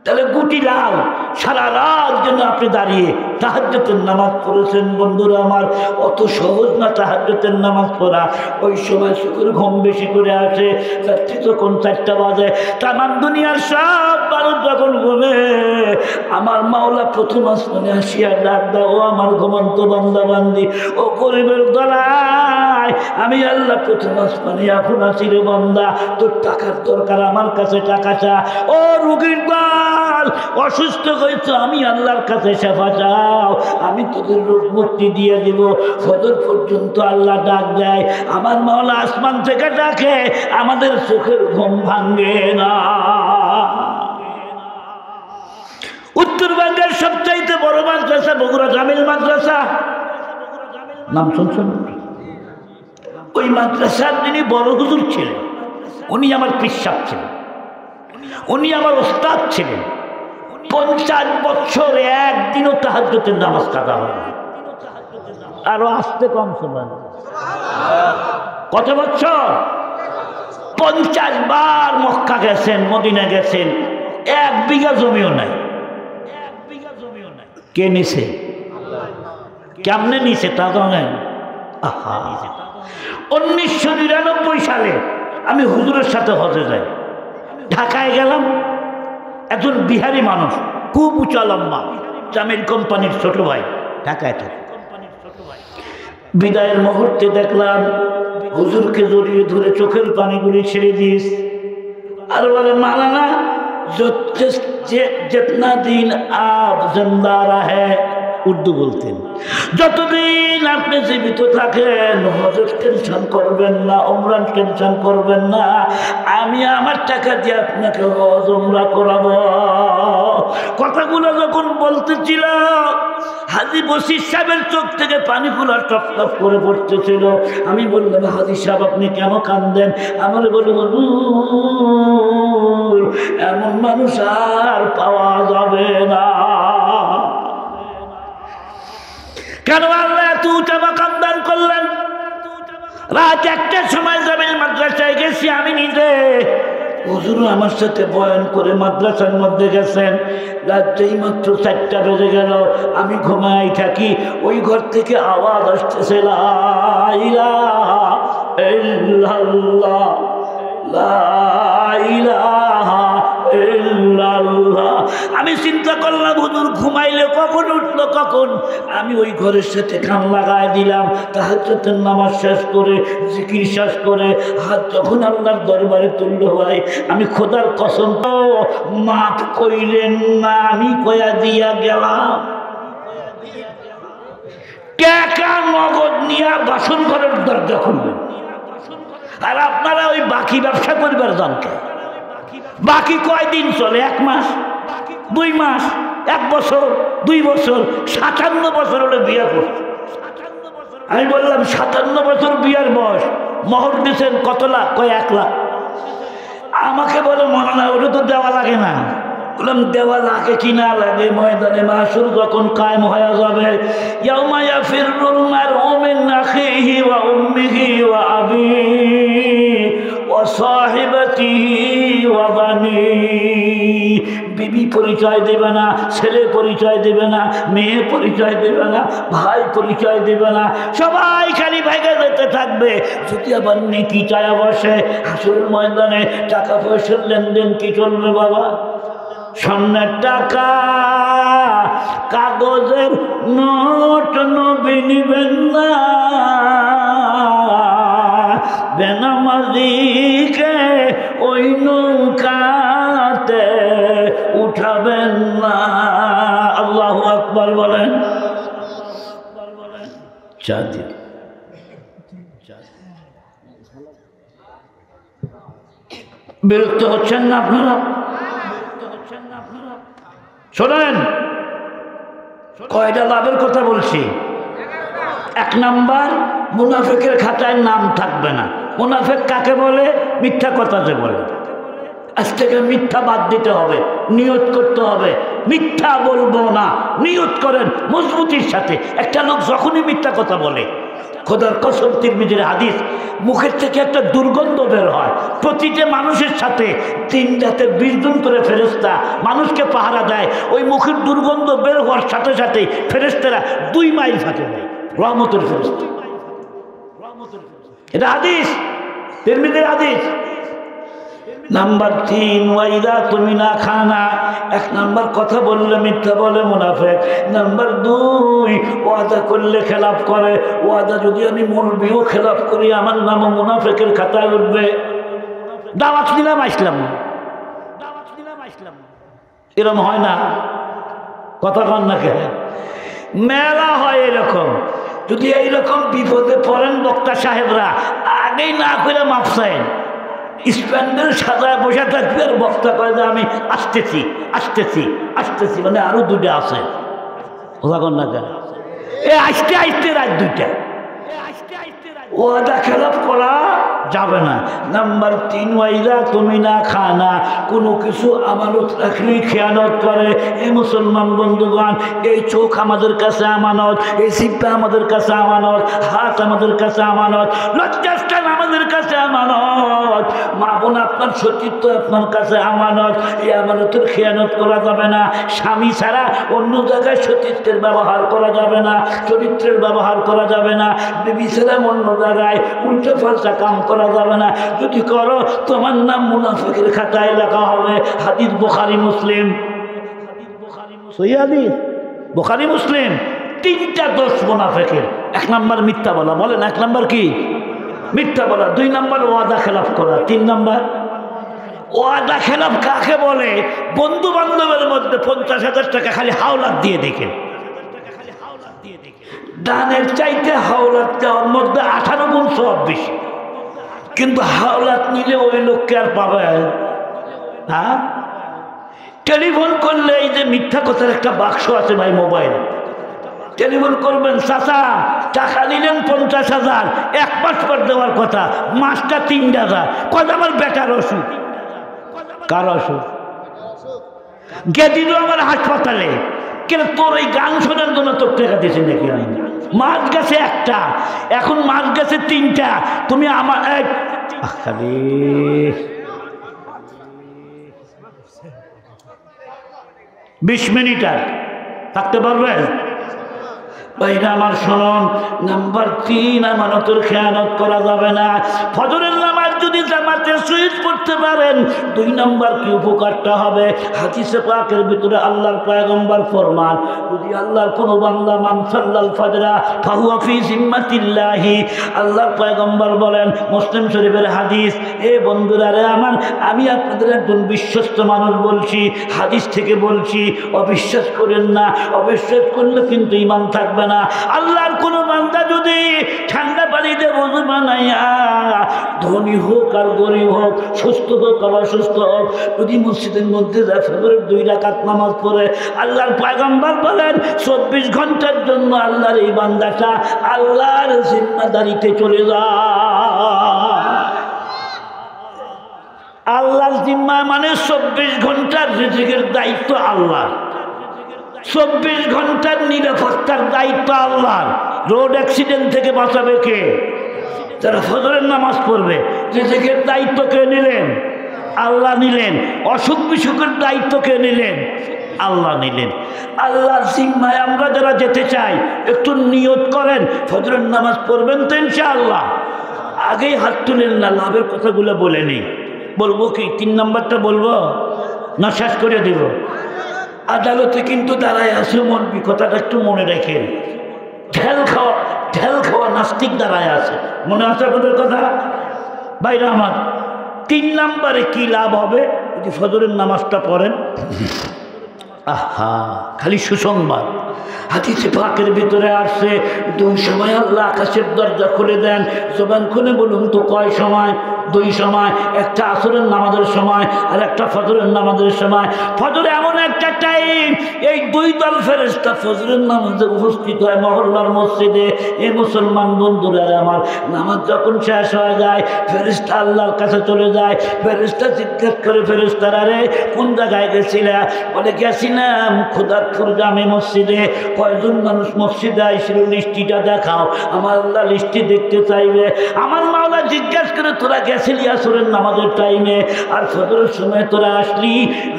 তাহলে গুটি লাল সারা রাত জন্য আপনি দাঁড়িয়ে তাহাজ্জুদের নামাজ পড়েছেন। বন্ধুরা আমার, অত সহজ না তাহাজ্জুদের নামাজ পড়া। ওই সময় শুকুর ঘুম বেশি করে আসে। রাত্রি যখন 4টা বাজে, তামাম দুনিয়ার সব মানুষ যখন ঘুমে, আমার মাওলা প্রথম আসমানে আসিয়া ডাক দাও, ও আমার ঘুমন্ত বান্দা বান্দি, ও গরিবের গলায় আমি আল্লাহ প্রথম আসমানে এখন আছি রে বান্দা, তোর টাকার দরকার, আমার কাছে টাকা চা। ও রুগীর দল, অসুস্থ হয়েছে, আমি আল্লাহর কাছে সেবা চাও, আমি তোদের রোগ মুক্তি দিয়ে দিব। ফজর পর্যন্ত আল্লাহ ডাক দেয়, আমার মাওলা আসমান থেকে ডাকে, আমাদের চোখের ঘুম ভাঙে না। উত্তরবঙ্গের সবচাইতে বড় মাদ্রাসা বগুড়া জামিল মাদ্রাসা, নাম শুনছেন? ওই মাদ্রাসার যিনি বড় হুজুর ছিলেন, উনি আমার পিসাব ছিলেন, উনি আমার ওস্তাদ ছিলেন। 50 বছর একদিনও তাহাজ্জুদের নামাজ কাজা হয়নি। আরো আসতে কম সময়, কত বছর? 50 বার মক্কা গেছেন, মদিনা গেছেন, 1 বিঘা জমিও নাই। কে নিছে? কেমনে নিছে তা জানেন? 1999 সালে আমি হুজুরের সাথে হজে যাই। ঢাকায় গেলাম, একজন বিহারি মানুষ, খুব উঁচা লম্বা, জামিল কোম্পানির ছোট ভাই, ঢাকায় থাকে। বিদায়ের মুহূর্তে দেখলাম হুজুরকে জড়িয়ে ধরে চোখের পানিগুলি ছেড়ে দিস আর বলে, মালানা जितना दिन आप जिंदा रहे, উর্দু বলতেন, যতদিন আপনি জীবিত থাকেন হজের টেনশন করবেন না, ওমরার টেনশন করবেন না, আমি আমার টাকা দিয়ে আপনাকে হজ ওমরা করাবো। কথাগুলো যখন বলতেছিল, হাজী বশির সাহেবের চোখ থেকে পানিগুলো টপ টপ করে পড়তেছিল। আমি বললাম, হাজী সাহেব আপনি কেন কান্দেন? আমার বলল, এমন মানুষ আর পাওয়া যাবে না। কেন আল্লাহ এত উঁচা মাকাম দান করলেন? রাত 1টার সময় জামিল মাদ্রাসায় গেছি আমি নিজে, হুজুর আমার সাথে বয়ান করে মাদ্রাসার মধ্যে গেছেন। রাত্রেই মাত্র 4টা বেজে গেল, আমি ঘুমাই থাকি, ওই ঘর থেকে আওয়াজ আসতেছে, লা ইলাহা ইল্লাল্লাহ, লা ইলাহা ইল্লাল্লাহ। আমি চিন্তা করলাম, হুজুর ঘুমাইলে কখন উঠলো কখন? আমি ওই ঘরের সাথে কান লাগাই দিলাম। তাহাজ্জুদের নামাজ শেষ করে, জিকির শেষ করে, হাত যখন আল্লাহর দরবারে তুললো, ভাই আমি খোদার কসম তো মাফ কইলেন না, আমি কয়া দিয়া গেলাম। টাকা নগদ নিয়ে বাসন ঘরের দরজা খুলবেন, আর আপনারা ওই বাকি ব্যবসা করবার জানকে। বাকি কয়দিন চলে? 1 মাস, 2 মাস, 1 বছর, 2 বছর, 57 বছর হলে বিয়ে করছে। আমি বললাম, 57 বছর বিয়ার বয়স, মোহর দিচ্ছেন কত লাখ? কয় 1 লাখ। আমাকে বলে, মনে না ওটা তো দেওয়া লাগে না। বললাম, দেওয়া লাগে কি না লাগে, ময়দানে মাশর যখন কায়েম হয়ে যাবে, ইয়াউমা ইয়াফিরুল মারউ মিন আখিহি ওয়া উম্মিহি ওয়া আবিহি ওয়া সাহিবাতিহি ওয়া বানিহি। বিবি পরিচয় দেবে না, ছেলে পরিচয় দেবে না, মেয়ে পরিচয় দেবে না, ভাই পরিচয় দেবে না, সবাই খালি ভাইগে যেতে থাকবে। যদি আবার নেকি চায়া বসে হাসরের ময়দানে, টাকা পয়সার লেনদেন কি চলবে বাবা? স্বর্ণের টাকা, কাগজের নোট নবী নিবেন না, বেনামাজিকে ওই নৌকাতে উঠাবেন না। আল্লাহু আকবার বলেন। বিরক্ত হচ্ছেন না আপনারা? শোনেন, কয়টা লাভের কথা বলছি। 1 নাম্বার, মুনাফিকের খাতায় নাম থাকবে না। মুনাফিক কাকে বলে? মিথ্যা কথা যে বলে। আজ থেকে মিথ্যা বাদ দিতে হবে, নিয়ত করতে হবে, মিথ্যা বলবো না। নিয়ত করেন মজবুতির সাথে। একটা লোক যখনই মিথ্যা কথা বলে, খোদার কসম, তিরমিজির হাদিস, মুখের থেকে একটা দুর্গন্ধ বের হয়। প্রতিটা মানুষের সাথে 3 রাতে 20 জন করে ফেরেশতা মানুষকে পাহারা দেয়। ওই মুখের দুর্গন্ধ বের হওয়ার সাথে সাথে ফেরেশতারা 2 মাইল ফাঁকে দেয়। রহমতের ফেরেশতা, এটা হাদিস, তিরমিজির হাদিস। নাম্বার 3, ওয়াইদা তুমি না খানা, 1 নাম্বার কথা বললে মিথ্যা বলে মুনাফিক। নাম্বার 2, ওয়াদা করলে খেলাপ করে। ওয়াদা যদি আমি মুলবিও খেলাপ করি, আমার নাম মুনাফিকের খাতায় উঠবে। দাওয়াত নিলাম আসলাম না, এরকম হয় না? কথা কন না কে? মেলা হয় এরকম। যদি এইরকম বিপদে পড়েন বক্তা সাহেবরা, আগেই না করে মাপ চাইন। স্প্যান্ডেল সাজায় বসে থাকবে আর বক্তা কয় যে আমি আসতেছি আসতেছি আসতেছি, মানে আরো 2টা আছে। কথা কন না কেন? আসতে আসতে রাত 2টা। ওয়াদা খেলাপ করা যাবে না। নাম্বার 3, ওয়াইদা তুমি না খানা, কোনো কিছু আমানত রাখলেই খেয়ানত করে। এই মুসলমান বন্ধুগণ, এই চোখ আমাদের কাছে আমানত, এই জিহ্বা আমাদের কাছে আমানত, হাত আমাদের কাছে আমানত, লজ্জাস্থান আমাদের কাছে আমানত, মা বোন আপনার সতীত্ব আপনার কাছে আমানত। এই আমানতের খেয়ানত করা যাবে না। স্বামী ছাড়া অন্য জায়গায় সতীত্বের ব্যবহার করা যাবে না, চরিত্রের ব্যবহার করা যাবে না। বিবি ছাড়া অন্য জায়গায় উল্টো পাল্টা কাম করা যাবে না। যদি করো তোমার নাম মুনাফিকের খাতায় লেখা হবে। হাদিস বুখারী মুসলিম, সহিহ হাদিস, বুখারী মুসলিম। 3টা দোষ মুনাফিকের। 1 নাম্বার মিথ্যা বলা, বলেন 1 নাম্বার কি? মিথ্যা বলা। 2 নাম্বার ওয়াদা খেলাপ করা। 3 নাম্বার ওয়াদা খেলাপ কাকে বলে? বন্ধু বান্ধবের মধ্যে 50,000 টাকা খালি হাওলাত দিয়ে দেখেন। দানের চাইতে হাওলাত দেওয়ার মধ্যে 18 গুণ সওয়াব বেশি। কিন্তু হাওলাত নিলে ওই লোককে আর পাবে? হ্যাঁ, টেলিফোন করলে এই যে মিথ্যা কথার একটা বাক্স আছে ভাই, মোবাইল টেলিফোন করবেন, চাচা টাকা নিলেন 50,000, 1 মাস পর দেওয়ার কথা, মাসটা 3,000। কত আমার বেটার ওষুধ। কার ওষুধ? গেদিল আমার হাসপাতালে। কেন তোর এই গান শোনার জন্য তোর টাকা দিয়েছে নাকি? আমি মাছ গেছে 1টা, এখন মাছ গেছে 3টা। তুমি আমার 20 মিনিট আর থাকতে পারবেন? ভাইরা আমার শুনুন, নাম্বার 3, আমানতের খেয়ানত করা যাবে না। ফজরের নামাজ যদি জামাতে শহীদ পড়তে পারেন, 2 নাম্বার কি উপকারটা হবে? হাদিসে পাকের ভিতরে আল্লাহর পয়গম্বর ফরমান, যদি আল্লাহর কোনো বান্দা মান সাল্লাল ফাজরা ফাহুয়া ফি জিম্মাতিল্লাহি, আল্লাহর পয়গম্বর বলেন, মুসলিম শরীফের হাদিস। এ বন্ধুরা রে আমার, আমি আপনাদের একজন বিশ্বস্ত মানুষ বলছি, হাদিস থেকে বলছি, অবিশ্বাস করেন না। অবিশ্বাস করলে কিন্তু ঈমান থাকবে না। আল্লাহর কোন বান্দা যদি ঠান্ডা পানিতে ওযু বানাইয়া, ধনী হোক আর গরিব হোক, সুস্থ হোক আর অসুস্থ হোক, যদি মসজিদের মধ্যে যায় ফজরের 2 রাকাত নামাজ পড়ে, আল্লাহর পয়গম্বর বলেন 24 ঘন্টার জন্য আল্লাহর এই বান্দাটা আল্লাহর জিম্মাদারিতে চলে যায়। আল্লাহর জিম্মা মানে 24 ঘন্টার রিজিকের দায়িত্ব আল্লাহর, 24 ঘন্টার নিরাপত্তার দায়িত্ব আল্লাহর। রোড অ্যাক্সিডেন্ট থেকে বাঁচাবে কে? যারা ফজরের নামাজ পড়বে। রিজিকের দায়িত্ব কে নিলেন? আল্লাহ নিলেন। অসুখ বিসুখের দায়িত্ব কে নিলেন? আল্লাহ নিলেন। আল্লাহর জিম্মায় আমরা যারা যেতে চাই, একটু নিয়ত করেন ফজরের নামাজ পড়বেন তো ইনশাআল্লাহ। আগেই হাত তুলেন না, লাভের কথাগুলো বলে নেই। বলবো কি 3 নাম্বারটা বলবো না শেষ করে দেব? আদালতে কিন্তু দাঁড়ায় আছে মনবি, কথাটা একটু মনে রাখেন। ঢেল খাওয়া নাস্তিক দাঁড়ায় আছে, মনে আছে আপনাদের কথা? ভাইরা আমার, 3 নাম্বারে কি লাভ হবে যদি ফজরের নামাজটা পড়েন? আহা, খালি সুসংবাদ। হাদিসে পাকের ভিতরে আসছে 2 সময় আল্লাহ আকাশের দরজা খুলে দেন। জবান খুলে বলুন তো কয় সময়? দুই সময়, একটা আসরের নামাজের সময় আর একটা ফজরের নামাজের সময়। ফজরে এমন একটা টাইম, এই দুই দল ফেরেশতা ফজরের নামাজে উপস্থিত হয় মহল্লার মসজিদে। এই মুসলমান বন্ধুরা আমার, নামাজ যখন শেষ হয়ে যায় ফেরেশতা আল্লাহর কাছে চলে যায়। ফেরেশতা জিজ্ঞেস করে, ফেরেশতারা রে কোন জায়গায় গেছিলা? বলে গেছিলাম খোদারপুর জামে মসজিদে। কয়জন মানুষ মসজিদে আইছিল লিস্টিটা দেখাও। আমার আল্লাহ লিস্টি দেখতে চাইবে। আমার মাওলা জিজ্ঞেস করে, তোরা গেছিলি আসরের নামাজের টাইমে আর ফজরের সময় তোরা আসলি,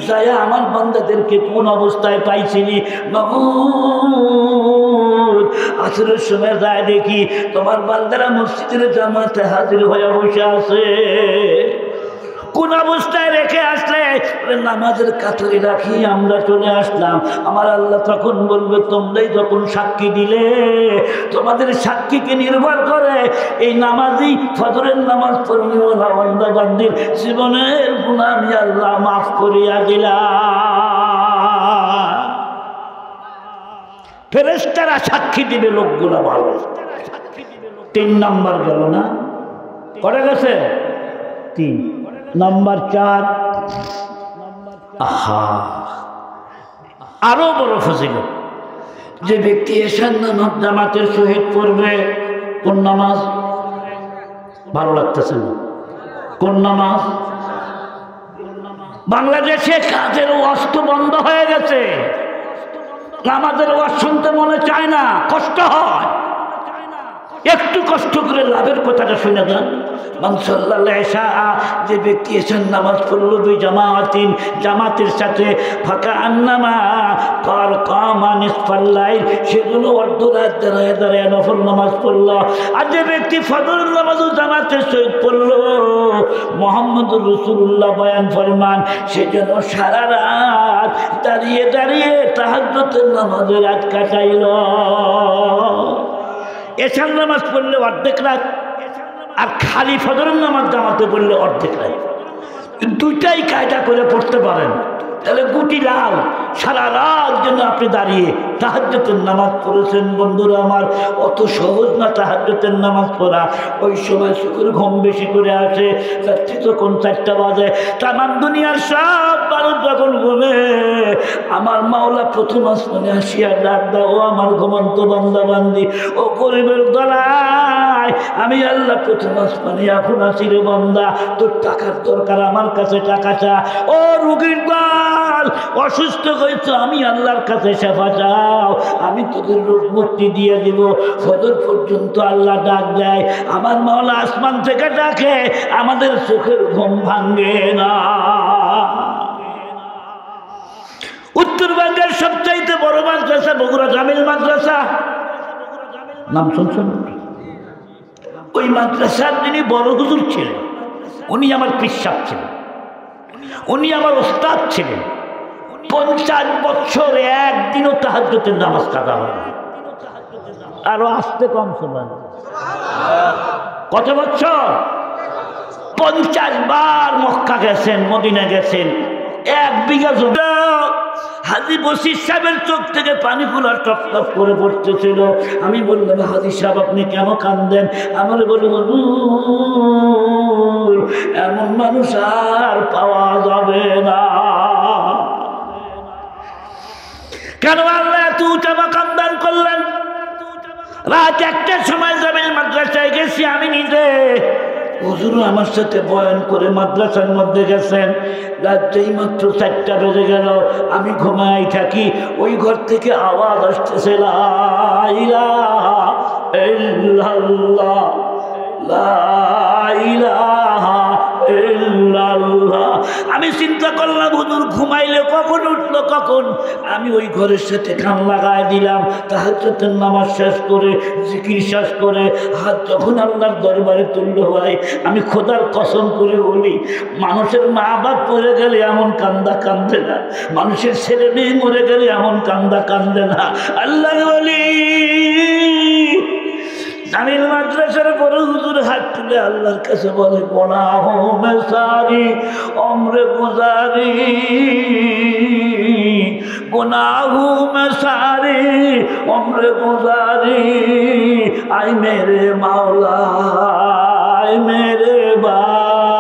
যায়া আমার বান্দাদেরকে কোন অবস্থায় পাইছিলি? মাবুদ, আসরের সময় যায় দেখি তোমার বান্দারা মসজিদের জামাতে হাজির হয়ে বসে আছে। কোন অবস্থায় রেখে আসলে? নামাজের কাতারে রাখি আমরা চলে আসলাম। আমার আল্লাহ তখন বলবে, তোমরাই যখন সাক্ষী দিলে, তোমাদের সাক্ষীকে নির্ভর করে এই নামাজি ফজরের নামাজ পড়নেওয়ালা বান্দা বান্দির জীবনের গুনাহ আমি আল্লাহ মাফ করিয়া দিলাম। ফেরেশতারা সাক্ষী দিবে লোকগুলা ভালো। 3 নাম্বার গেল না, করে গেছে 3 নাম্বার 4। আহা, আরো বড় ফজিলত, যে ব্যক্তি এশার নামাজ জামাতের সহিত পড়বে। কোন নামাজ? ভালো লাগতেছে না? কোন নামাজ? বাংলাদেশে কাজের ওয়াজ তো বন্ধ হয়ে গেছে, নামাজের ওয়াজ শুনতে মনে চায় না, কষ্ট হয়। একটু কষ্ট করে লাভের কথাটা শুনে যান। যে ব্যক্তি এশার নামাজ পড়লো দুই জামাতিন, জামাতের সাথে ফাঁকা আন্নামা তার কামানিস পাল্লাই, সেগুলো অর্ধরাত দাঁড়ায় দাঁড়ায় নফল নামাজ পড়লো। আর যে ব্যক্তি ফজরের নামাজও জামাতের সহিত পড়লো, মুহাম্মদুর রাসূলুল্লাহ বয়ান ফরমান, সে যেন সারা রাত দাঁড়িয়ে দাঁড়িয়ে তাহাজ্জুদের নামাজে রাত কাটাইল। এশার নামাজ পড়লে অর্ধেক রাত, আর খালি ফজরের নামাজ জামাতে পড়লে অর্ধেক রাত। দুইটাই কায়দা করে পড়তে পারেন, তাহলে গুটি লাল। সারা রাত যেন আপনি দাঁড়িয়ে তাহাজ্জুদের নামাজ পড়েছেন। বন্ধুরা আমার, অত সহজ না তাহাজ্জুদের নামাজ পড়া। ওই সময় চোখের ঘুম বেশি করে আসে, রাত্রি যখন 4টা বাজে, তামাম দুনিয়ার সব মানুষ যখন ঘুমে, আমার মাওলা প্রথম আসমানে আসিয়া ডাক দাও, ও আমার ঘুমন্ত বান্দা বান্দি, ও গরিবের দলায়, আমি আল্লাহ প্রথম আসমানে এখন আসি রে বান্দা, তোর টাকার দরকার, আমার কাছে টাকা চা। ও রোগীর দল, অসুস্থ হয়েছে, আমি আল্লাহর কাছে সেবা চাও, আমি তোদের রোগ মুক্তি দিয়ে দিব। ফজর পর্যন্ত আল্লাহ ডাক দেয়, আমার মাওলা আসমান থেকে ডাকে, আমাদের চোখের ঘুম ভাঙে না। উত্তরবঙ্গের সবচাইতে বড় মাদ্রাসা বগুড়া জামিল মাদ্রাসা, নাম শুনছেন? ওই মাদ্রাসার যিনি বড় হুজুর ছিলেন, উনি আমার পিসাব ছিলেন, উনি আমার ওস্তাদ ছিলেন। 50 বছর একদিনও তাহাজ্জুদের নামাজ কাটা হয়নি। আরো আসতে কম সময়, কত বছর? 50 বার মক্কা গেছেন, মদিনা গেছেন, 1 বিঘা জমি। হাজী বশির সাহেবের চোখ থেকে পানি গুলা টপ টপ করে পড়তেছিল। আমি বললাম, হাজী সাহেব আপনি কেন কান্দেন? আমার বলি, এমন মানুষ আর পাওয়া যাবে না। কেন আল্লাহ এত উঁচা মাকাম দান করলেন? রাত 1টার সময় জামিল মাদ্রাসায় গেছি আমি নিজে, হুজুর আমার সাথে বয়ান করে মাদ্রাসার মধ্যে গেছেন। রাত যেই মাত্র 4টা বেজে গেল, আমি ঘুমাই থাকি, ওই ঘর থেকে আওয়াজ আসতেছে, লা ইলাহা ইল্লাল্লাহ, লা ইলাহা ইল্লাল্লাহ। আমি চিন্তা করলাম, হুজুর ঘুমাইলে কখন উঠলো কখন? আমি ওই ঘরের সাথে কান লাগাই দিলাম। তাহাজ্জুদের নামাজ শেষ করে, জিকির শেষ করে, হাত যখন আল্লাহর দরবারে তুললো, ভাই আমি খোদার কসম করে বলি, মানুষের মা বাপ মরে গেলে এমন কান্দা কান্দে না, মানুষের ছেলে মেয়ে মরে গেলে এমন কান্দা কান্দে না। আল্লাহ বলি, জামিল মাদ্রাসার বড় হুজুর হাত তুলে আল্লাহর কাছে বলে, গুনাহ মে সারি উমরে গুজারি, গুনাহ মে সারি উমরে গুজারি, আই মেরে মাওলা, আই মেরে বাবা,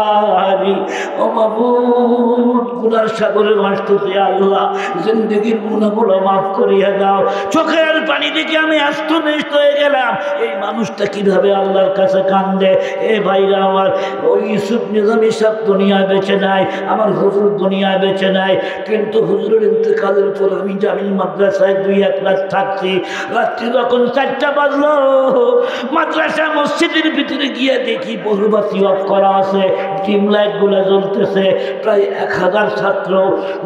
ও মাবুদ গুনার সাগরে ভাসতেছে আল্লাহ, জিন্দগির গুনাহগুলো মাফ করিয়া দাও। চোখের পানি দেখে আমি আস্তনিষ্ট হয়ে গেলাম। এই মানুষটা কিভাবে আল্লাহর কাছে কান্দে। এ ভাইরা আমার, ওই ইউসুফ নিজামী সাহেব দুনিয়ায় বেঁচে নাই, আমার হুজুর দুনিয়ায় বেঁচে নাই, কিন্তু হুজুরের ইন্তেকালের পর আমি জামিল মাদ্রাসায় 2-1 রাত থাকছি। রাত্রি যখন 4টা বাজলো, মাদ্রাসা মসজিদের ভিতরে গিয়ে দেখি বহুবাতি অফ করা আছে, ডিম লাইট গুলা জ্বলতেছে। প্রায় 1000 ছাত্র,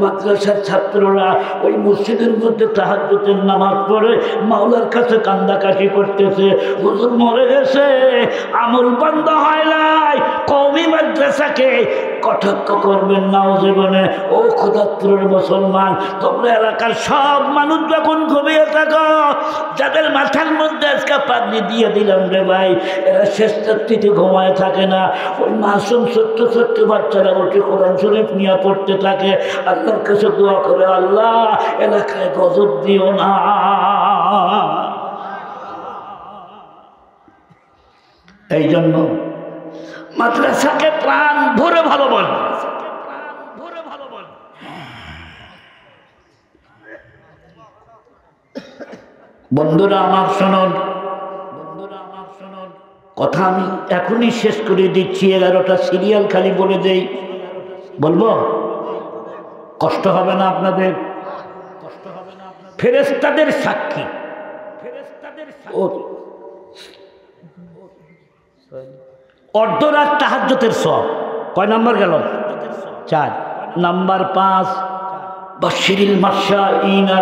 মাদ্রাসার ছাত্ররা ওই মসজিদের মধ্যে তাহাজ্জুদের নামাজ পড়ে মাওলার কাছে কান্দাকাটি করতেছে। হুজুর মরে গেছে, আমল বন্ধ হয় নাই। কওমি মাদ্রাসাকে কটাক্ষ করবেন না জীবনে। ও খোদাত্তরের মুসলমান, তোমরা এলাকার সব মানুষ যখন ঘুমিয়ে থাকো, যাদের মাথার মধ্যে আজকে পাগড়ি দিয়ে দিলাম রে ভাই, এরা শেষ রাত্রিতে ঘুমায় থাকে না। ওই মাসুম ছোট্ট ছোট্ট বাচ্চারা উঠে কোরআন শরীফ নিয়ে পড়তে থাকে, আল্লাহর কাছে দোয়া করে, আল্লাহ এলাকায় গজব দিও না। এই জন্য মাদ্রাসাকে প্রাণ ভরে ভালোবাসে। বন্ধুরা আমার শুনুন, কথা আমি এখনই শেষ করে দিচ্ছি। 11টা সিরিয়াল খালি বলে দেই, বলবো? কষ্ট হবে না আপনাদের? ফেরেশতাদের সাক্ষী, অর্ধরাত তাহাজ্জুদের সওয়াব। কয় নাম্বার গেল? 4 নাম্বার। 5 বাশিরিল মাশাঈনা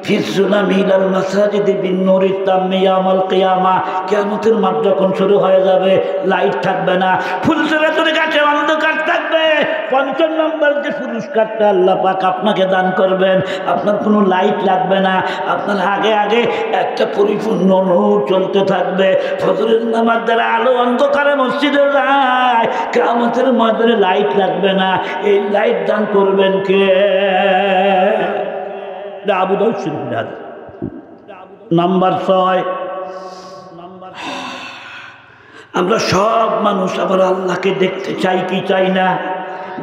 ফিজ-জুলামি ইলাল মাসাজিদি বিন-নূরি তাম্মি ইয়াউমাল কিয়ামা। কিয়ামতের মাঠ যখন শুরু হয়ে যাবে, লাইট থাকবে না, ফুলসরাতের কাছে অন্ধকার থাকবে। 5 নম্বর যে পুরস্কারটা আল্লাহ পাক আপনাকে দান করবেন, আপনার কোনো লাইট লাগবে না, আপনার আগে আগে একটা পরিপূর্ণ নূর চলতে থাকবে। ফজরের নামাজ দ্বারা আলো অন্ধকারে মসজিদে যায়, কিয়ামতের ময়দানে লাইট লাগবে না। এই লাইট দান করবেন কে? আবু দাউদ শরীফের হাদিস। নাম্বার 6, আমরা সব মানুষ আবার আল্লাহকে দেখতে চাই কি চাই না?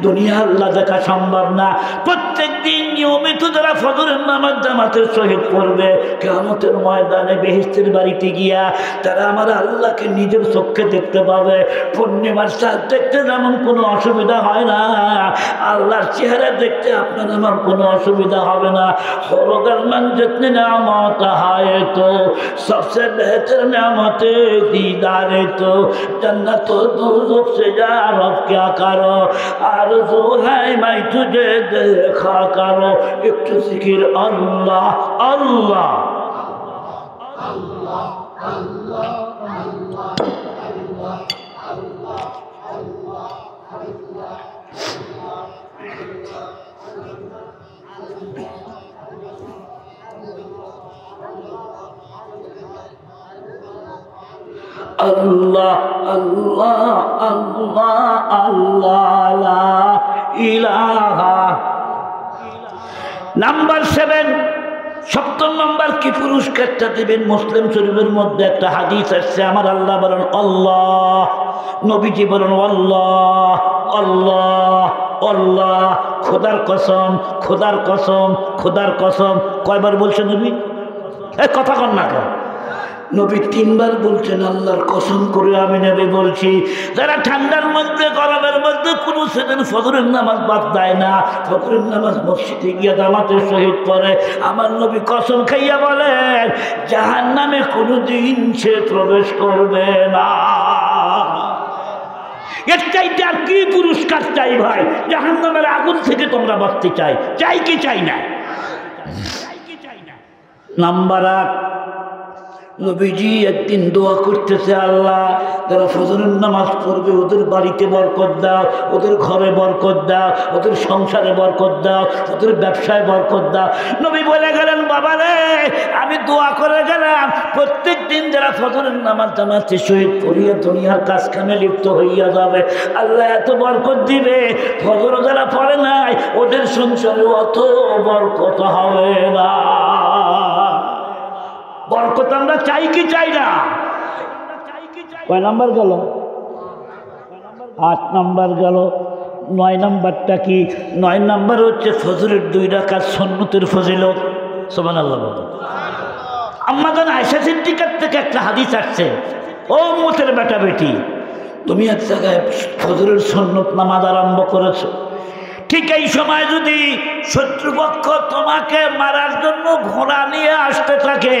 দুনিয়া আল্লাহ দেখা সম্ভব না। প্রত্যেক দিন নিয়মিত যারা ফজরের নামাজ জামাতের সহিত পড়বে, কিয়ামতের ময়দানে বেহেশতের বাড়িতে গিয়া তারা আমার আল্লাহকে নিজের চোখে দেখতে পাবে। পূর্ণিমার চাঁদ দেখতে যেমন কোনো অসুবিধা হয় না, আল্লাহর চেহারা দেখতে আপনার আমার কোনো অসুবিধা হবে না। হরগার মান जितनी नेमत है तो सबसे बेहतर नेमत दीदार तो जन्नत दोज़ख से जा रब क्या करो आरज़ू है मैं तुझे देखा करो एक जिक्र अल्लाह अल्लाह अल्लाह अल्लाह अल्लाह अल्लाह अल्लाह अल्लाह अल्लाह अल्लाह ला इलाहा। নাম্বার 7, 7 নম্বর কি পুরস্কারটা দিবেন? মুসলিম শরীফের মধ্যে একটা হাদিস আসছে, আমার আল্লাহ বলেন আল্লাহ, নবীজি বলেন আল্লাহ আল্লাহ আল্লাহ। খোদার কসম খোদার কসম খোদার কসম। কয়বার বলছেন নবী? এই কথা কন না কেন? নবী 3 বার বলছেন আল্লাহর কসম করে আমি নবী বলছি। যারা ঠান্ডার মধ্যে গরমের মধ্যে কোনো সেদিন ফজরের নামাজ বাদ দেয় না, ফজরের নামাজ মসজিদে গিয়ে জামাতের সহিত পড়ে, আমার নবী কসম খাইয়া বলেন জাহান্নামে কোনোদিন সে প্রবেশ করবে না। এর চাইতে আর কি পুরস্কার চাই ভাই? জাহান্নামের আগুন থেকে তোমরা বাঁচতে চাই, চাই কি চাই না? নাম্বার 8, নবীজি একদিন দোয়া করতেছে, আল্লাহ যারা ফজরের নামাজ পড়বে ওদের বাড়িতে বরকত দাও, ওদের ঘরে বরকত দাও, ওদের সংসারে বরকত দাও, ওদের ব্যবসায় বরকত দাও। নবী বলে গেলেন বাবা রে, আমি দোয়া করে গেলাম প্রত্যেক দিন যারা ফজরের নামাজ জামাতে শহীদ করিয়া দুনিয়ার কাজ কামে লিপ্ত হইয়া যাবে, আল্লাহ এত বরকত দিবে, ফজর যারা পড়ে নাই ওদের সংসারে অত বরকত হবে না। বরকত আমরা চাই কি চাই না? কয় নাম্বার গেল? 8 নাম্বার গেল। 9 নাম্বারটা কি? 9 নাম্বার হচ্ছে ফজরের 2 রাকাত সুন্নতের ফজিলত। সুবহানাল্লাহ। আম্মা জান আয়েশা সিদ্দিকার থেকে একটা হাদিস আসছে, ও উম্মতের বেটা বেটি, তুমি এক জায়গায় ফজরের সুন্নত নামাজ আরম্ভ করেছো, ঠিক এই সময় যদি শত্রুপক্ষ তোমাকে মারার জন্য ঘোড়া নিয়ে আসতে থাকে,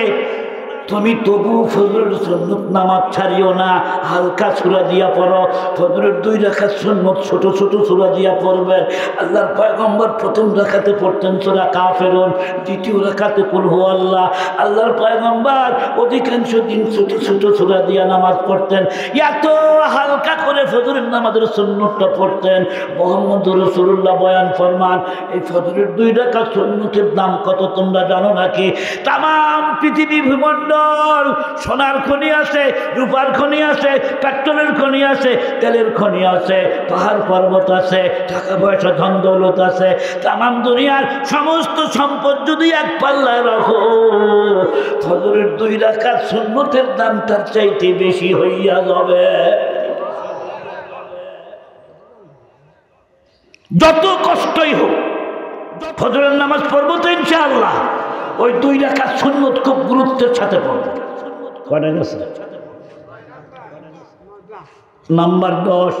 তুমি তবু ফজরের সুন্নত নামাজ ছাড়িও না, হালকা সূরা দিয়া পড়ো। ফজরের 2 রাকাত সুন্নত ছোট ছোট সূরা দিয়া পড়বেন। আল্লাহর পয়গম্বর প্রথম রাকাতে পড়তেন সূরা কাফিরুন, দ্বিতীয় রাকাতে কুল হুয়াল্লাহ। আল্লাহর পয়গম্বর অধিকাংশ দিন ছোট ছোট সূরা দিয়া নামাজ পড়তেন, এত হালকা করে ফজরের নামাজের সুন্নতটা পড়তেন। মুহাম্মদুর রাসূলুল্লাহ বয়ান ফরমান, এই ফজরের 2 রাকাত সুন্নতের দাম কত তোমরা জানো নাকি? তামাম পৃথিবী ভূমণ্ডল সোনার খনি আছে, রূপার খনি আছে, পেট্রোলের খনি আছে, তেলের খনি আছে, পাহাড় পর্বত আছে, টাকা পয়সা ধন দৌলত আছে, তামাম দুনিয়ার সমস্ত সম্পদ যদি এক পাল্লায় রাখো, ফজরের 2 রাকাত সুন্নতের দাম তার চাইতে বেশি হইয়া যাবে। যত কষ্টই হোক ফজরের নামাজ পড়বো তো ইনশাআল্লাহ। ওই 2 রাকাত সুন্নত খুব গুরুত্বের সাথে পড়বে। কয়টা গেছে? নাম্বার 10।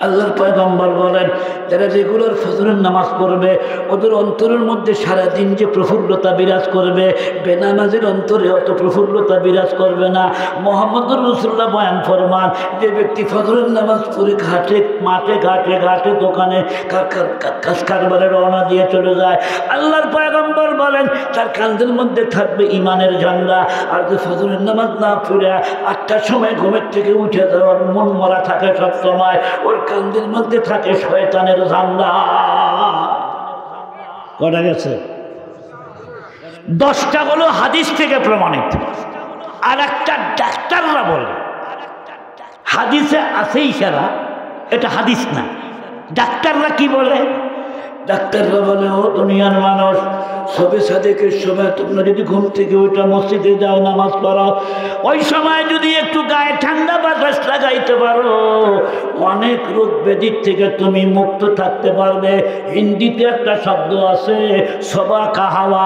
আল্লাহর পয়গম্বর বলেন, যারা রেগুলার ফজরের নামাজ পড়বে ওদের অন্তরের মধ্যে সারাদিন যে প্রফুল্লতা বিরাজ করবে, বেনামাজের অন্তরে অত প্রফুল্লতা বিরাজ করবে না। মুহাম্মদুর রাসূলুল্লাহ বয়ান ফরমান, যে ব্যক্তি ফজরের নামাজ পড়ে ঘাটে মাঠে ঘাটে ঘাটে দোকানে কাজ কারবারে রওনা দিয়ে চলে যায়, আল্লাহর পয়গম্বর বলেন তার কাঁধের মধ্যে থাকবে ইমানের ঝান্ডা। আর যে ফজরের নামাজ না পড়ে 8টার সময় ঘুমের থেকে উঠে যাওয়ার মন মরা থাকে সব সময়, ওর কাঁধের মধ্যে থাকে শয়তানের ঝান্ডা। কটা গেছে? 10টা হলো হাদিস থেকে প্রমাণিত, আর একটা ডাক্তাররা বলে হাদিসে আছে ইশারা, এটা হাদিস না। ডাক্তাররা কি বলে? ডাক্তাররা বলে, ও দুনিয়ার মানুষ, সবে সাদেকের সময় তোমরা যদি ঘুম থেকে ওইটা মসজিদে যাও নামাজ পড়াও, ওই সময় যদি একটু গায়ে ঠান্ডা বাতাস লাগাইতে পারো, অনেক রোগ ব্যাধির থেকে তুমি মুক্ত থাকতে পারবে। হিন্দিতে একটা শব্দ আছে, সবা কা হাওয়া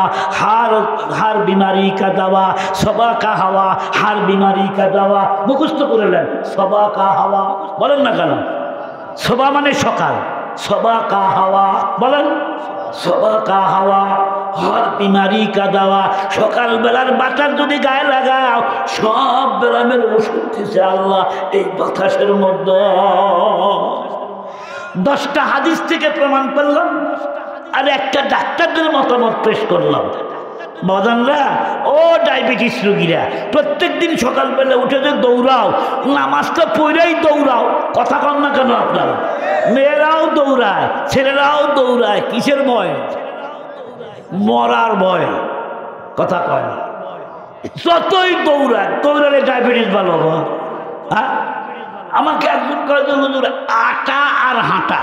হার বিমারি কা দাওয়া, সবা কা হাওয়া হার বিমারি কা দাওয়া। মুখস্থ করে নেন, সবা কা হাওয়া বলেন না কেন? সবা মানে সকাল, সবা কা হাওয়া বলেন, সবা কা হাওয়া হর বিমারি কা দাওয়া। সকালবেলার বাতাস যদি গায়ে লাগাও, সব ব্যায়ামের ওষুধ দিয়েছে আল্লাহ এই বাতাসের মধ্যে। 10টা হাদিস থেকে প্রমাণ করলাম, আর একটা ডাক্তারদের মতামত পেশ করলাম। বাজানরা, ও ডায়াবেটিস রোগীরা, প্রত্যেক দিন সকালবেলা উঠে যে দৌড়াও, নামাজটা পড়েই দৌড়াও, কথা কন না কেন আপনারা? মেয়েরাও দৌড়ায়, ছেলেরাও দৌড়ায়, কিসের ভয়? মরার ভয়, কথা কয় না। যতই দৌড়ায়, দৌড়ালে ডায়াবেটিস ভালো হবে। হ্যাঁ, আমাকে একজন কয়েকজন হুজুর আটা আর হাঁটা,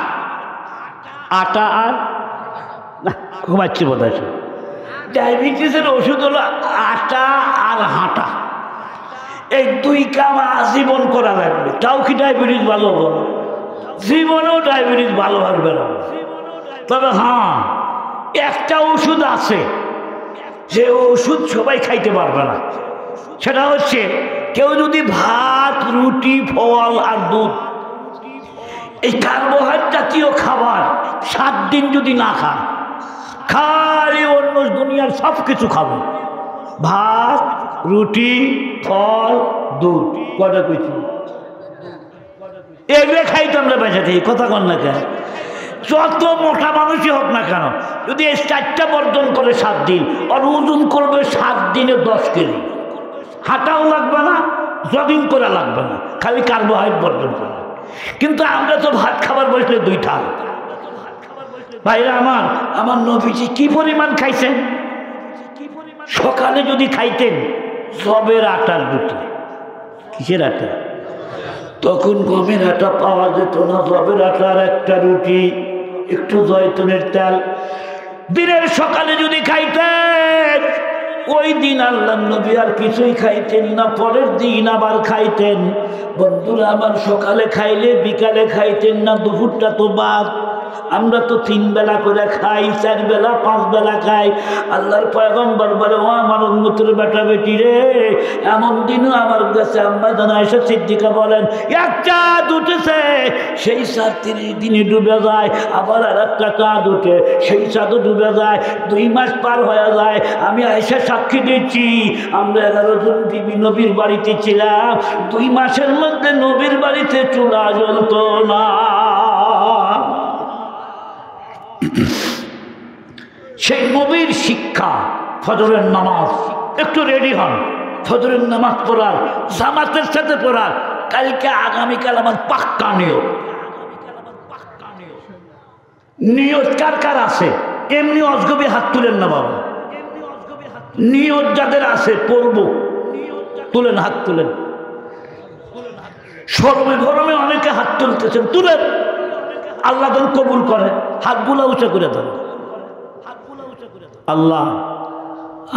আটা আর ঘুমাচ্ছি বোধ হয়। ডায়াবেটিসের ওষুধ হলো আটা আর হাঁটা, এই 2 কাম আজীবন করা লাগবে। তাও কি ডায়াবেটিস ভালো হবে? জীবনেও ডায়াবেটিস ভালো হবে না। তবে হ্যাঁ, একটা ওষুধ আছে, যে ওষুধ সবাই খাইতে পারবে না। সেটা হচ্ছে, কেউ যদি ভাত, রুটি, ফল আর দুধ, এই কার্বোহাইড্রেট জাতীয় খাবার 7 দিন যদি না খান, খালি অন্য দুনিয়ার সব কিছু খাবো, ভাত, রুটি, ফল, দুধ, কটা কিছু এগুলো খাইতে আমরা বেঁচে থাকি, কথা কন না কেন? যত মোটা মানুষই হোক না কেন, যদি এই 4টা বর্জন করে 7 দিন, আর ওজন করবে 7 দিনে 10 কেজি, হাঁটাও লাগবে না, জগিং করা লাগবে না, খালি কার্বোহাইড্রেট বর্জন করবে। কিন্তু আমরা তো ভাত খাবার বসলে 2টা। ভাইরা আমার নবীজি কি পরিমাণ খাইছেন? সকালে যদি খাইতেন জবের আটার রুটি, কিসের আটা? তখন গমের আটা পাওয়া যেত না, জবের আটার একটা রুটি, একটু জয়তুনের তেল, দিনের সকালে যদি খাইতেন ওই দিন আল্লাহ নবী আর কিছুই খাইতেন না, পরের দিন আবার খাইতেন। বন্ধুরা আমার, সকালে খাইলে বিকালে খাইতেন না, দুপুরটা তো বাদ। আমরা তো 3 বেলা করে খাই, 4 বেলা 5 বেলা খাই। আল্লাহর পয়গম্বর বলে, ও আমার উম্মতের বেটা বেটি রে, এমন দিনও আমার কাছে আম্মা জান আয়েশা সিদ্দিকা বলেন, এক চাঁদ উঠেছে, সেই চাঁদ 30 দিনে ডুবে যায়, আবার আর একটা চাঁদ উঠে, সেই চাঁদও ডুবে যায়, 2 মাস পার হয়ে যায়। আমি আয়েশা সাক্ষী দিচ্ছি, আমরা 11 জন বিবি নবীর বাড়িতে ছিলাম, 2 মাসের মধ্যে নবীর বাড়িতে চুলা জ্বলত না। সেই নবীর শিক্ষা, ফজরের নামাজ, একটু রেডি হন, ফজরের নামাজ পড়ার, জামাতের সাথে পড়ার। কালকে আগামীকাল আমার পাক্কা নিয়ত। নিয়ত কার কার আছে? এমনি অজগবি হাত তুলেন না বাবা। নিয়ত যাদের আছে পড়বো, তুলেন, হাত তুলেন। শরমে গরমে অনেকে হাত তুলতেছেন, তুলেন, আল্লাহ যেন কবুল করে। হাতগুলো উঁচা করে দেন। আল্লাহ,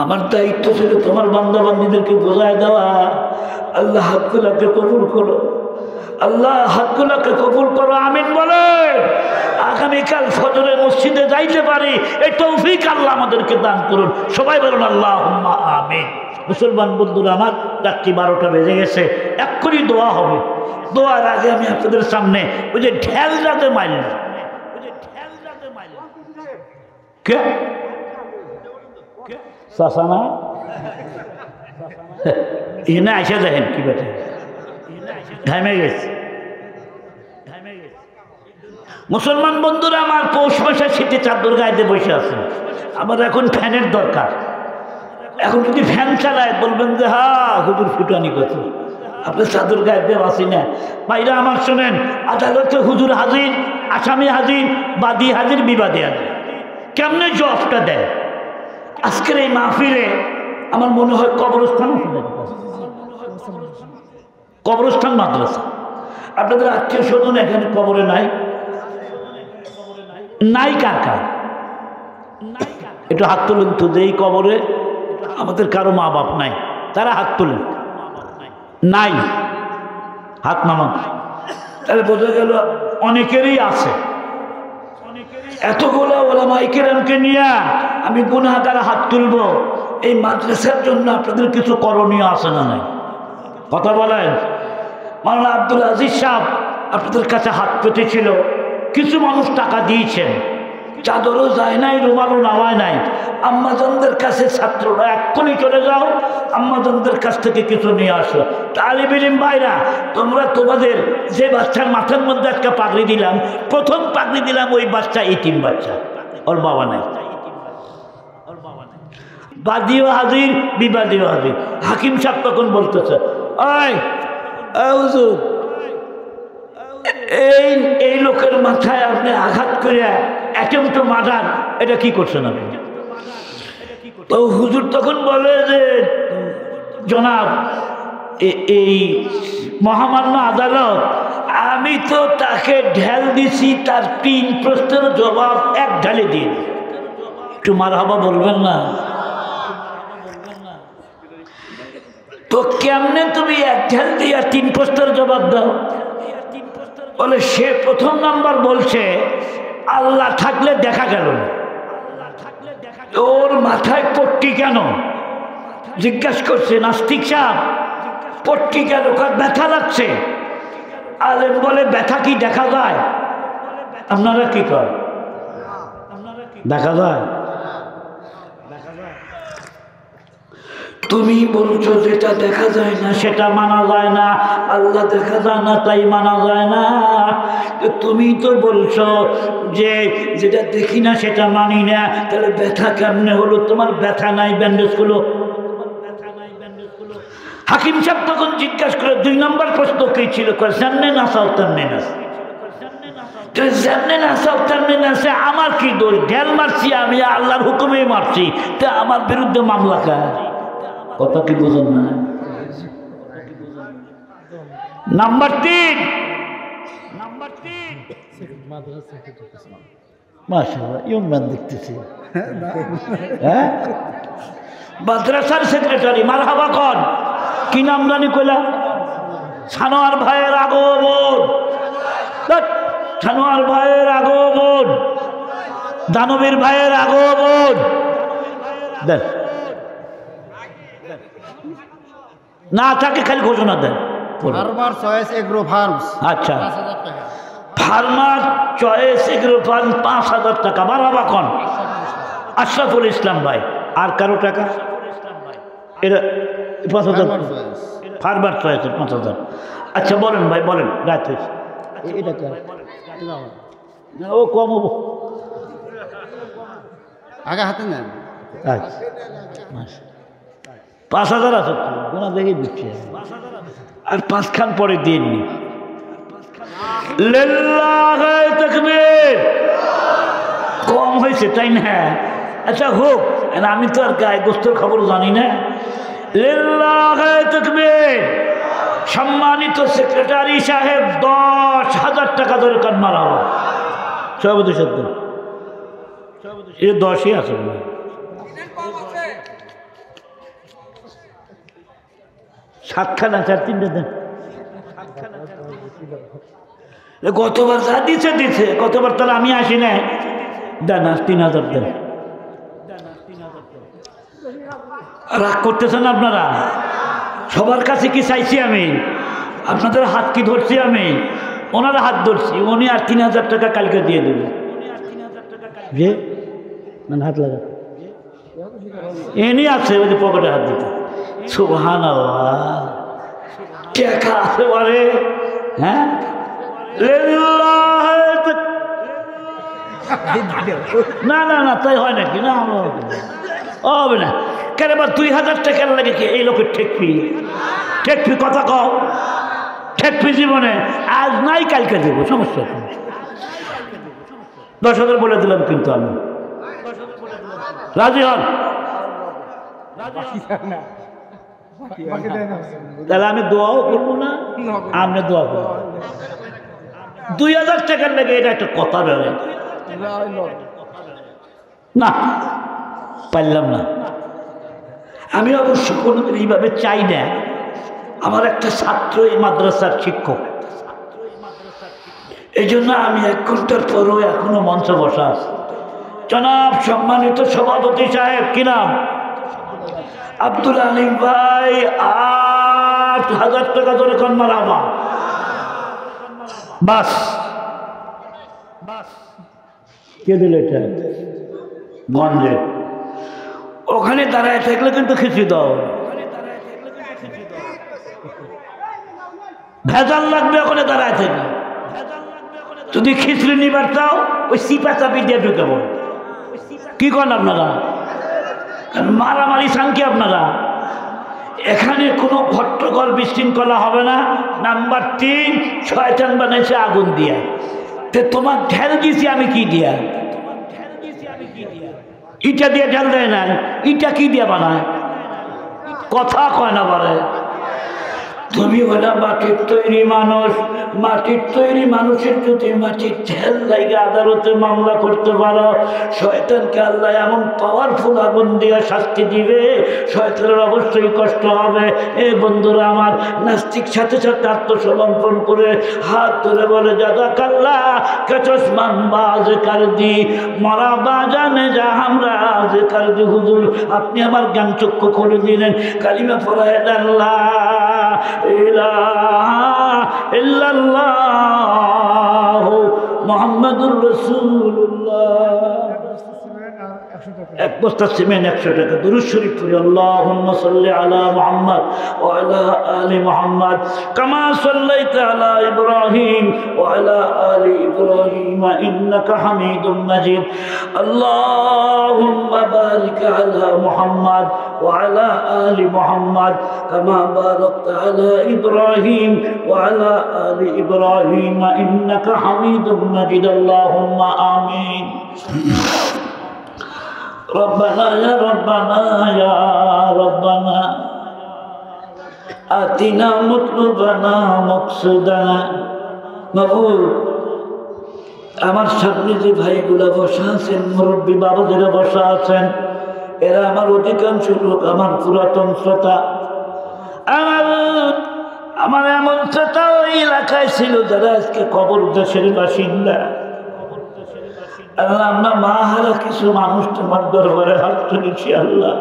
আমার দায়িত্ব ছিল তোমার বান্দা বান্দীদেরকে বোঝায় দেওয়া। আল্লাহ হাতগুলাকে কবুল করো, আল্লাহ হাতগুলাকে কবুল করো। আমিন বলে আগামীকাল ফজরে মসজিদে যাইতে পারি, এই তৌফিক আল্লাহ আমাদেরকে দান করুন। সবাই বলুন আল্লাহুম্মা আমিন। মুসলমান বন্ধুরা আমার, রাত্রি 12টা বেজে গেছে, এক্ষুনি দোয়া হবে। দোয়ার আগে আমি আপনাদের সামনে ওই যে ঢেল যাতে মাইল, কে চাষা এনে আইসা দেখেন কি বেটে ঘামে গেছে। মুসলমান বন্ধুরা আমার, পৌষ মাসে শীতে চাদর গাইতে বসে আছে। আমার এখন ফ্যানের দরকার। এখন যদি ফ্যান চালায় বলবেন যে হ্যাঁ হুজুর ফুটানি করছে, আপনি চাদর গাইতে বাসি না। ভাইরা আমার শোনেন, আদালতে হুজুর হাজির, আসামি হাজির, বাদী হাজির, বিবাদী হাজির। কেমনে জবটা দেয়? আজকের এই মাহফিলে আমার মনে হয় কবরস্থান, কবরস্থান মাদ্রাসা। আপনাদের আত্মীয় স্বজন এখানে কবরে নাই? নাই কার কার? একটু হাত তুলুন তো, যে এই কবরে আমাদের কারো মা বাপ নাই, তারা হাত তুলেন। নাই, হাত নামান। তাহলে বোঝা গেল অনেকেরই আছে। এতগুলো ওলামায়ে কেরামকে নিয়ে আমি গুনাহগার হাত তুলব, এই মাদ্রাসার জন্য আপনাদের কিছু করণীয় আছে না নাই? কথা বলেন। মাওলানা আব্দুল আজিজ সাহেব আপনাদের কাছে হাত পেতেছিল, কিছু মানুষ টাকা দিয়েছেন, চাদরও যায় নাই, রুমালও নামায় নাই। আম্মাজানদের কাছে ছাত্ররা এক্ষুনি চলে যাও, আম্মাজানদের কাছ থেকে কিছু নিয়ে আসো। তালিব ইলম ভাইরা, তোমরা তোমাদের যে বাচ্চার মাথার মধ্যে একটা পাগড়ি দিলাম, প্রথম পাগড়ি দিলাম ওই বাচ্চা, এতিম বাচ্চা, ওর বাবা নাই। বাদীও হাজির, বিবাদীও হাজির। হাকিম সাহেব তখন বলতেছে, ওই হুজুর, এই লোকের মাথায় আপনি আঘাত করে অ্যাটেম্পট টু মার্ডার, এটা কি করছেন আপনি? তো হুজুর তখন বলে যে জনাব, এই মহামান্য আদালত, আমি তো তাকে ঢেল দিছি, তার 3 প্রশ্নের জবাব এক ঢালে দিন। একটু মারহাবা বলবেন না? তো কেমনে তুমি এক ঢেল দিয়া 3 প্রশ্নের জবাব দাও? বলে সে প্রথম নাম্বার বলছে আল্লাহ থাকলে দেখা গেল না। ওর মাথায় পট্টি কেন জিজ্ঞাসা করছে নাস্তিক সাহেব, পট্টি কেন? ব্যথা লাগছে। আলেম বলে ব্যথা কি দেখা যায়? আপনারা কি করেন? দেখা যায়? তুমি বলছো যেটা দেখা যায় না সেটা মানা যায় না, আল্লাহ দেখা যায় না তাই মানা যায় না। তুমি তো বলছো যে যেটা দেখি না সেটা মানি না, তাহলে ব্যথা কেমনে হলো? তোমার ব্যথা নাই, ব্যান্ডেজ গুলো। হাকিম সাহেব তখন জিজ্ঞাসা করে, 2 নম্বর প্রশ্ন কি ছিল? সামনে না চাও তেমনি না, যেমনি না চাও তেমনি না। আমার কি দোষ? ঢেল মারছি আমি, আল্লাহর হুকুমেই মারছি, তা আমার বিরুদ্ধে মামলা খায়। কথা কি বুঝুন না? নাম্বার 3, মাশাআল্লাহ ইয়ং ম্যান দেখতেছি। হ্যাঁ, মাদ্রাসার সেক্রেটারি মারহাবা কন কি নাম জানি কইলা সানোয়ার ভাইয়ের আগমন সানোয়ার ভাইয়ের আগমন দানবীর ভাইয়ের আগমন দেন না থাকে খালি ঘোষণা দেন ফার্মার চয়েস এগ্রো ফার্মস আচ্ছা ফার্মার চয়েস এগ্রো ফার্ম ৫,০০০ টাকা মারহাবা কন আশরাফুল ইসলাম ভাই আর কারো টাকা এটা ৫,০০০ ফার্মার চয়েস ৫,০০০ আচ্ছা বলেন ভাই বলেন রাত হয়েছে ও কম হবো আগে হাতে নেন আচ্ছা ৫,০০০ আছে গোনা দেখে দিচ্ছি আর ৫ খান পরে দিননি কম হয়েছে তাই না আচ্ছা হোক আমি তো আর গায়ে গোস্তের খবর জানি না সম্মানিত সেক্রেটারি সাহেব ১০,০০০ টাকা দরকার মারা হবে সভাপতি সত্য এটা ১০ই আছে সাতখানা ৪-৩টে দেন গতবার যা দিছে দিছে গতবার তাহলে আমি আসি না দেন ৩,০০০ দেন রাগ করতেছেন আপনারা সবার কাছে কি চাইছি আমি আপনাদের হাত কি ধরছি আমি ওনারা হাত ধরছি উনি আর ৩,০০০ টাকা কালকে দিয়ে দেবে যে মানে হাত লাগা এনি আছে ওই যে পকেটে হাত দিতে সুবহানাল্লাহ টাকা আছে বলে হ্যাঁ না না না তাই হয় নাকি না হবে না কেন এবার ২,০০০ টাকার লাগে কি এই লোকের ঠেকপি ঠেকপি কথা কও ঠেকপি জীবনে আজ নাই কালকে দেবো সমস্যা ১০,০০০ বলে দিলাম কিন্তু আমি রাজি হন তাহলে আমি দোয়াও করবো না আপনি দোয়া করবো ২,০০০ টাকার লাগে এটা একটা কথা বেরোয় না পারলাম না আমি অবশ্য কোনোদিন এইভাবে চাই না আমার একটা ছাত্র এই মাদ্রাসার শিক্ষক এই জন্য আমি ১ ঘন্টার পরও এখনো মঞ্চে বসা আছি জনাব সম্মানিত সভাপতি সাহেব কি নাম আব্দুল আলিম ভাই ৮,০০০ টাকা ধরে কন মারাবা বাস কে দিল এটা গঞ্জে ওখানে দাঁড়ায় থাকলে কিন্তু খিচুড়ি দাও ভেজাল লাগবে ওখানে দাঁড়ায় থাকলে যদি খিচুড়ি নিবার চাও ওই সিপা চাপি দিয়ে ঢুকাবো কি করেন আপনারা মারামারি চান কি আপনারা এখানে কোনো হট্টগোল বিশৃঙ্খলা হবে না নাম্বার ৩ শয়তান বানাইছে আগুন দিয়া তে তোমার ঢেল দিছি আমি কি দিয়া ইটা দিয়ে ঢেল দেয় না ইটা কি দিয়ে বানায় কথা কয় না বলে তুমি হলে মাটির তৈরি মানুষ মাটির তৈরি মানুষের যদি মাটির ঢেল লাগে আদালতে মামলা করতে পারো শয়তানকে আল্লাহ এমন পাওয়ারফুল আগুন দিয়ে শাস্তি দিবে শয়তানের অবশ্যই কষ্ট হবে এ বন্ধুরা আমার নাস্তিক সাথে সাথে আত্মসমর্পণ করে হাত ধরে বলে জাদা কাল্লা কেচসমান বাজ কার দি মরা বাজানে যা আমরা যে কার দি হুজুর আপনি আমার জ্ঞান চক্ষু খুলে দিলেন কালিমা পড়ায় আল্লাহ ইল্লাল্লাহু মুহাম্মাদুর রাসূলুল্লাহ এক বস্তা সিমেন্ট 100 টাকা দুরূদ শরীফ পড়ি আল্লাহুম্মা সাল্লি আলা মুহাম্মদ ওয়া আলা আলি মুহাম্মদ কামা সাল্লাইতা আলা ইব্রাহিম ওয়া আলা আলি ইব্রাহিম ইন্নাকা হামিদুম মাজিদ আল্লাহুম্মা বারিক আলা মুহাম্মদ ওয়া আলা আলি মুহাম্মদ কামা বারাকতা আলা ইব্রাহিম ওয়া আলা আলি ইব্রাহিম ইন্নাকা হামিদুম মাজিদ আল্লাহুম্মা আমিন ربنا يا ربنا يا ربنا آتنا مطلوبنا مقصودنا মাবুদ আমার সামনে যে ভাইগুলা বসা আছেন মুরব্বী বাবাদেরা বসা আছেন এরা আমার অধিকাংশ লোক আমার পুরাতন শ্রোতা। আমার এমন শ্রোতা ওই এলাকায় ছিল যারা আজকে কবর দেশের বাসিন্দা। আল্লাহ, আমরা মা হারা কিছু মানুষ তোমার দরবারে হাত তুলেছি। আল্লাহ,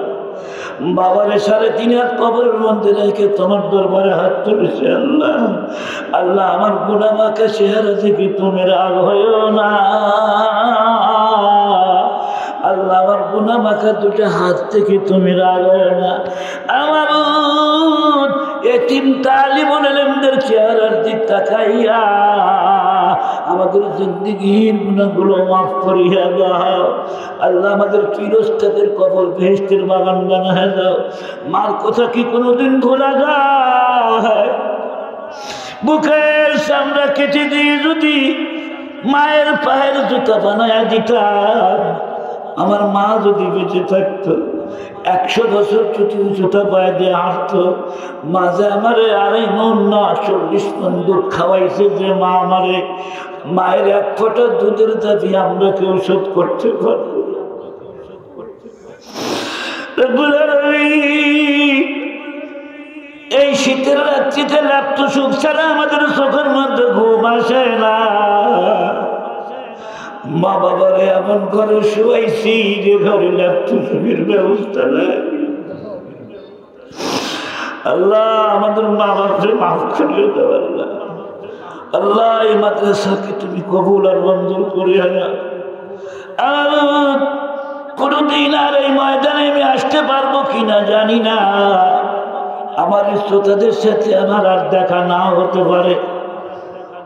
বাবারে 3.5 হাত কবরের মধ্যে রেখে তোমার দরবারে হাত তুলেছি। আল্লাহ, আল্লাহ আমার গুনামাকে চেহারা থেকে তুমি রাগ হইও না। আল্লাহ আমার গুনামাকে দুটো হাত থেকে তুমি রাগ হইও না। আমার এতিম তালিবুল ইলমদের চেহারার দিক তাকাইয়া আমাদের জিন্দেগীর গুনাহগুলো মাফ করিয়া দাও। আল্লাহ, আমাদের চিরস্থায়ীদের কবর বেহেশতের বাগান বানায় দাও। মার কথা কি কোনোদিন ভোলা যায়? বুকের চামড়া কেটে দিয়ে যদি মায়ের পায়ের জুতা বানায় দিতাম, আমার মা যদি বেঁচে থাকতো 100 বছর জুতা পায়ে দিয়ে হাঁটতো। মাঝে আমারে 2.5 মণ না 40 মণ দুধ খাওয়াইছে যে মা আমারে। মায়ের 1 ফোঁটা দুধের দাবি আমরা কেউ শোধ করতে পারবো? এই শীতের রাত্রিতে ল্যাপ্ত সুখ ছাড়া আমাদের চোখের মধ্যে ঘুম আসে না। মা বাবারে এমন ঘরে শুয়াইছি যে ঘরে ল্যাপ্ত সুখের ব্যবস্থা নেই। আল্লাহ, আমাদের মা বাবাকে মাফ করিয়ে দেওয়ার আল্লাহ, এই মাদ্রাসাকে তুমি কবুল আর মঞ্জুর করিয়া না। আর কোনদিন আর এই ময়দানে আমি আসতে পারবো কিনা জানি না। আমার শ্রোতাদের সাথে আমার আর দেখা না হতে পারে।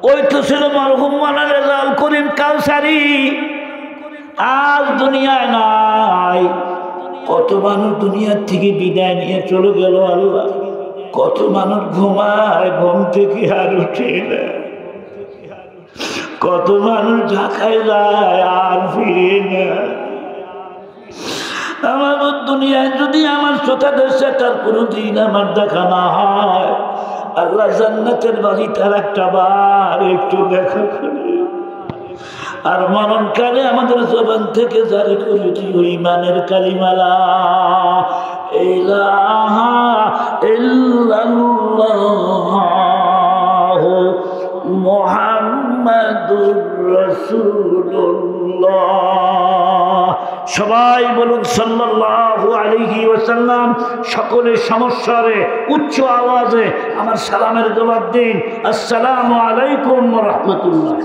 ওই তো ছিল মরহুম মাওলানা রেজাউল করিম কাউসারি, আজ দুনিয়ায় নাই। কত মানুষ দুনিয়ার থেকে বিদায় নিয়ে চলে গেল। আল্লাহ, কত মানুষ ঘুমায়, ঘুম থেকে আর উঠে না। কত মানুষ ঢাকায় যায় আর ফিরে না। আমার দুনিয়ায় যদি আমার শ্রোতাদের সাথে আর কোনোদিন আমার দেখা না হয়, আল্লাহ জান্নাতের বাড়ি তার একটা বার একটু দেখা করে। আর মরণকালে আমাদের জবান থেকে জারি করে দিও ঈমানের কালিমা লা ইলাহা ইল্লাল্লাহু মুহাম্মাদুর রাসূলুল্লাহ। সবাই বলুন সাল্লাল্লাহু আলাইহি ওয়াসাল্লাম। সকলের সমস্যারে উচ্চ আওয়াজে আমার সালামের জবাব দিন, আসসালামু আলাইকুম ওয়া রাহমাতুল্লাহ।